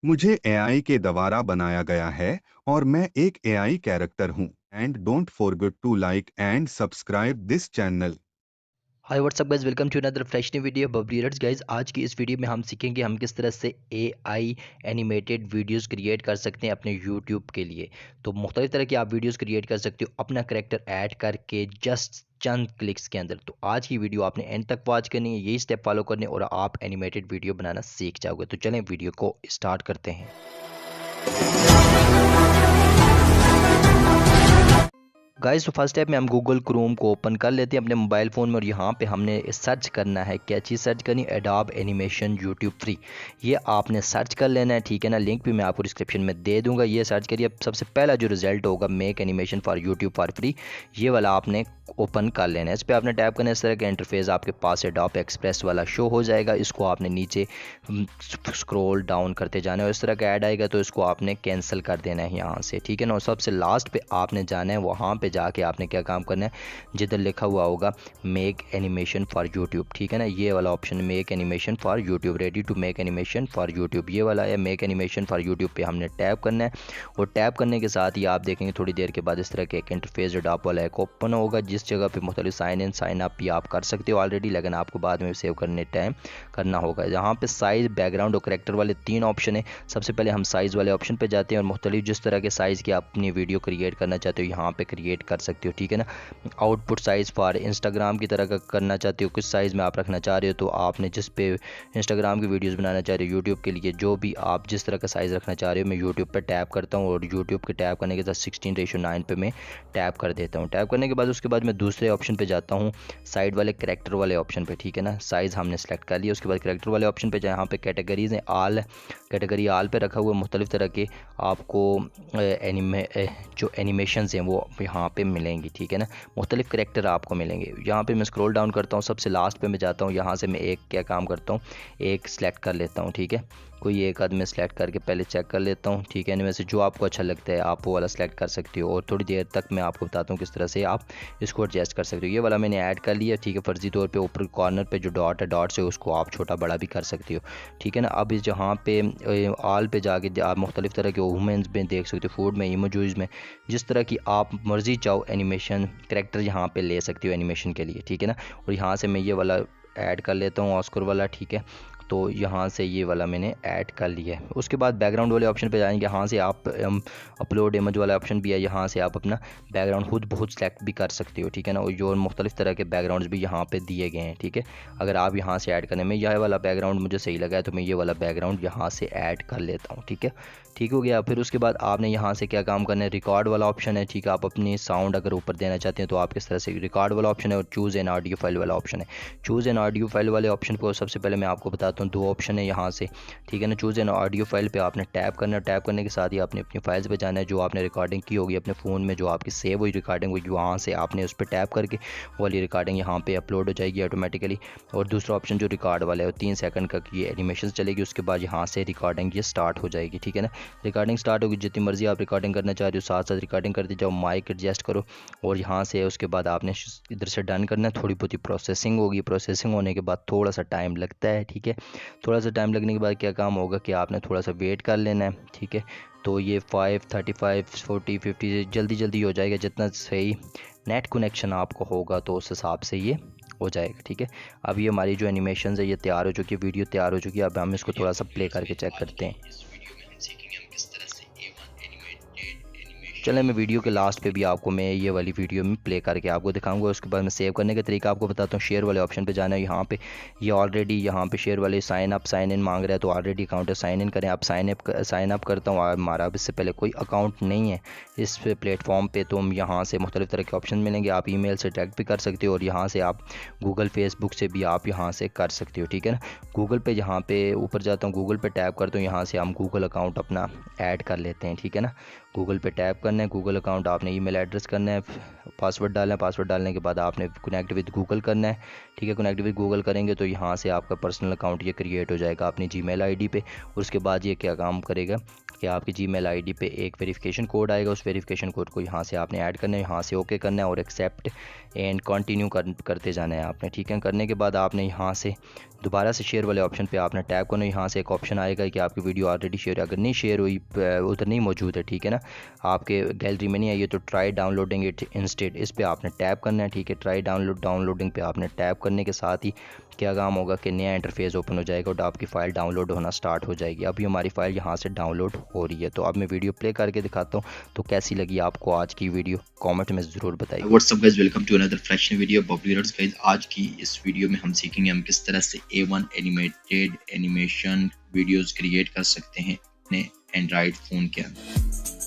मुझे एआई के द्वारा बनाया गया है और मैं एक एआई कैरेक्टर हूँ। And don't forget to like and subscribe this channel. Hi what's up guys, welcome to another fresh new video बबलीरट्स। गाइज आज की इस वीडियो में हम सीखेंगे हम किस तरह से एआई एनिमेटेड वीडियोस क्रिएट कर सकते हैं अपने यूट्यूब के लिए। तो मुख्तलिफ तरह की आप वीडियोस क्रिएट कर सकते हो अपना करैक्टर ऐड करके जस्ट चंद क्लिक्स के अंदर। तो आज की वीडियो आपने एंड तक वॉच करनी है, यही स्टेप फॉलो करने और आप एनिमेटेड वीडियो बनाना सीख जाओगे। तो चलें वीडियो को स्टार्ट करते हैं। गाइस तो फर्स्ट स्टेप में हम गूगल क्रोम को ओपन कर लेते हैं अपने मोबाइल फ़ोन में और यहाँ पे हमने सर्च करना है। क्या चीज़ सर्च करनी? Adobe animation YouTube free. ये आपने सर्च कर लेना है, ठीक है ना। लिंक भी मैं आपको डिस्क्रिप्शन में दे दूंगा। ये सर्च करिए। सबसे पहला जो रिजल्ट होगा make animation for YouTube for free, ये वाला आपने ओपन कर लेना है। इस पर आपने टैप करना है। इस तरह का इंटरफेस आपके पास एडोब एक्सप्रेस वाला शो हो जाएगा। इसको आपने नीचे स्क्रॉल डाउन करते जाना है और इस तरह का ऐड आएगा तो इसको आपने कैंसिल कर देना है यहाँ से, ठीक है ना। और सबसे लास्ट पे आपने जाना है, वहाँ पे जाके आपने क्या काम करना है, जिधर लिखा हुआ होगा मेक एनिमेशन फॉर यूट्यूब, ठीक है ना। ये वाला option make animation for YouTube, ready to make animation for YouTube, ये वाला है मेक एनिमेशन फॉर यूट्यूब पे हमने टैप करना है। और टैप करने के साथ ही आप देखेंगे थोड़ी देर के बाद इस तरह के एक इंटरफेस एडोब वाला एक ओपन होगा, जिस जगह पे मुख्तलिफ साइन इन साइन अप भी आप कर सकते हो ऑलरेडी, लेकिन आपको बाद में सेव करने टाइम करना होगा। यहाँ पे साइज, बैकग्राउंड और करेक्टर वाले तीन ऑप्शन है। सबसे पहले हम साइज़ वाले ऑप्शन पे जाते हैं और मुख्तलिफ जिस तरह के साइज़ की आप अपनी वीडियो क्रिएट करना चाहते हो यहाँ पे क्रिएट कर सकते हो, ठीक है ना। आउटपुट साइज़ फॉर इंस्टाग्राम की तरह का करना चाहते हो, किस साइज़ में आप रखना चाह रहे हो, तो आपने जिस पे इंस्टाग्राम की वीडियोज़ बनाना चाह रहे हो यूट्यूब के लिए, जो भी आप जिस तरह का साइज़ रखना चाह रहे हो, मैं यूट्यूब पर टैप करता हूँ और यूट्यूब के टैप करने के साथ 16:9 पे मैं टैप कर देता हूँ। टैप करने के बाद उसके बाद मैं दूसरे ऑप्शन पे जाता हूँ, साइड वाले करेक्टर वाले ऑप्शन पे, ठीक है ना। साइज़ हमने सेलेक्ट कर लिया। उसके बाद करेक्टर वाले ऑप्शन पे यहाँ पे कैटेगरीज़ हैं, आल कैटेगरी आल पे रखा हुआ मुख्तलिफ तरह के आपको जो एनिमेशंस हैं वो यहाँ पे मिलेंगी, ठीक है ना। मुख्तलिफ करेक्टर आपको मिलेंगे। यहाँ पे मैं स्क्रॉल डाउन करता हूँ, सबसे लास्ट पे मैं जाता हूँ। यहाँ से मैं एक क्या काम करता हूँ, एक सेलेक्ट कर लेता हूँ, ठीक है। कोई एक आदमी सेलेक्ट करके पहले चेक कर लेता हूँ, ठीक है। इनमें से जो आपको अच्छा लगता है आप वो वाला सेलेक्ट कर सकते हो और थोड़ी देर तक मैं आपको बताता हूँ किस तरह से आप इसको एडजस्ट कर सकते हो। ये वाला मैंने ऐड कर लिया, ठीक है। फर्जी तौर पे ऊपर कॉर्नर पे जो डॉट है, डॉट से उसको आप छोटा बड़ा भी कर सकते हो, ठीक है ना। अब इस जहाँ पे आल पे जाके आप मुख्तलिफ तरह के वुमेंस में देख सकते हो, फूड में, इमोजीज में, जिस तरह की आप मर्जी चाहो एनिमेशन करेक्टर यहाँ पे ले सकते हो एनिमेशन के लिए, ठीक है ना। और यहाँ से मैं ये वाला ऐड कर लेता हूँ, ऑस्कर वाला, ठीक है। तो यहाँ से ये वाला मैंने ऐड कर लिया है। उसके बाद बैकग्राउंड वाले ऑप्शन पे जाएंगे। यहाँ से आप अपलोड इमेज वाला ऑप्शन भी है, यहाँ से आप अपना बैकग्राउंड खुद बहुत सेलेक्ट भी कर सकते हो, ठीक है ना। और जो मुख्तलिफ तरह के बैकग्राउंड्स भी यहाँ पे दिए गए हैं, ठीक है। अगर आप यहाँ से ऐड करने में यह वाला बैकग्राउंड मुझे सही लगा है तो मैं ये वाला बैकग्राउंड यहाँ से ऐड कर लेता हूँ, ठीक है। ठीक हो गया। फिर उसके बाद आपने यहाँ से क्या काम करना है, रिकॉर्ड वाला ऑप्शन है, ठीक है। आप अपनी साउंड अगर ऊपर देना चाहते हैं तो आप किस तरह से, रिकॉर्ड वाला ऑप्शन है और चूज़ एन ऑडियो फाइल वाला ऑप्शन है। चूज़ एन ऑडियो फाइल वाले ऑप्शन को सबसे पहले मैं आपको बताता हूँ, दो ऑप्शन है यहाँ से, ठीक है ना। चूज़ एन ऑडियो फाइल पे आपने टैप करना है। टैप करने के साथ ही आपने अपनी फाइल्स पे जाना है, जो आपने रिकॉर्डिंग की होगी अपने फ़ोन में, जो आपकी सेव हुई रिकॉर्डिंग हुई, वहाँ से आपने उस पर टैप करके वो वाली रिकॉर्डिंग यहाँ पे अपलोड हो जाएगी ऑटोमेटिकली। और दूसरा ऑप्शन जो रिकॉर्ड वाला है, 3 सेकंड का ये एनिमेशन चलेगी, उसके बाद यहाँ से रिकॉर्डिंग ये स्टार्ट हो जाएगी, ठीक है ना। रिकॉर्डिंग स्टार्ट होगी, जितनी मर्जी आप रिकॉर्डिंग करना चाह रहे हो साथ साथ रिकॉर्डिंग करते जाओ, माइक एडजस्ट करो और यहाँ से उसके बाद आपने इधर से डन करना है। थोड़ी बहुत ही प्रोसेसिंग होगी, प्रोसेसिंग होने के बाद थोड़ा सा टाइम लगता है, ठीक है। थोड़ा सा टाइम लगने के बाद क्या काम होगा कि आपने थोड़ा सा वेट कर लेना है, ठीक है। तो ये 5:35, 40, 50 से जल्दी जल्दी हो जाएगा। जितना सही नेट कनेक्शन आपको होगा तो उस हिसाब से ये हो जाएगा, ठीक है। अब ये हमारी जो एनिमेशन है ये तैयार हो चुकी है, वीडियो तैयार हो चुकी है। अब हम इसको थोड़ा सा प्ले करके चेक करते हैं। चलें मैं वीडियो के लास्ट पे भी आपको मैं ये वाली वीडियो में प्ले करके आपको दिखाऊंगा। उसके बाद मैं सेव करने का तरीका आपको बताता हूँ। शेयर वाले ऑप्शन पे जाना है। यहाँ पे ये ऑलरेडी यहाँ पे शेयर वाले साइन अप साइन इन मांग रहा है, तो ऑलरेडी अकाउंट है, साइन इन करें। आप साइन अप करता हूँ और हमारा अब इससे पहले कोई अकाउंट नहीं है इस प्लेटफॉर्म पे, तो हम यहाँ से मुख्तलिफ तरह के ऑप्शन मिलेंगे। आप ईमेल से डायरेक्ट भी कर सकते हो और यहाँ से आप गूगल फेसबुक से भी आप यहाँ से कर सकते हो, ठीक है ना। गूगल पे यहाँ पे ऊपर जाता हूँ, गूगल पे टैप करता हूँ, यहाँ से हम गूगल अकाउंट अपना ऐड कर लेते हैं, ठीक है ना। गूगल पे टैप करना है, गूगल अकाउंट आपने ईमेल एड्रेस करना है, पासवर्ड डालना है। पासवर्ड डालने के बाद आपने कनेक्ट विद गूगल करना है, ठीक है। कनेक्ट विद गूगल करेंगे तो यहाँ से आपका पर्सनल अकाउंट ये क्रिएट हो जाएगा अपनी जीमेल आईडी पे। उसके बाद ये क्या काम करेगा कि आपकी जीमेल आईडी पे एक वेरिफिकेशन कोड आएगा, उस वेरिफिकेशन कोड को यहाँ से आपने ऐड करना है, यहाँ से ओके करना है और एक्सेप्ट एंड कंटिन्यू करते जाना है आपने, ठीक है। करने के बाद आपने यहाँ से दोबारा से शेयर वाले ऑप्शन पे आपने टैप करना है। यहाँ से एक ऑप्शन आएगा कि आपकी वीडियो ऑलरेडी शेयर, अगर नहीं शेयर हुई उधर नहीं मौजूद है, ठीक है ना, आपके गैलरी में नहीं आई है, तो ट्राई डाउनलोडिंग इट इंस्टेड, इस पे आपने टैप करना है, ठीक है। ट्राई डाउनलोडिंग पे आपने टैप करने के साथ ही क्या काम होगा कि नया इंटरफेस ओपन हो जाएगा और आपकी फ़ाइल डाउनलोड होना स्टार्ट हो जाएगी। अभी हमारी फ़ाइल यहाँ से डाउनलोड हो रही है। तो अब मैं वीडियो प्ले करके दिखाता हूँ, तो कैसी लगी आपको आज की वीडियो कमेंट में ज़रूर बताइए। What's up guys, welcome to another fresh video बबलीरर्स गाइस। आज की इस वीडियो में हम सीखेंगे हम किस तरह से A1 animated animation videos create कर सकते हैं अपने एंड्रॉयड फ़ोन के अंदर।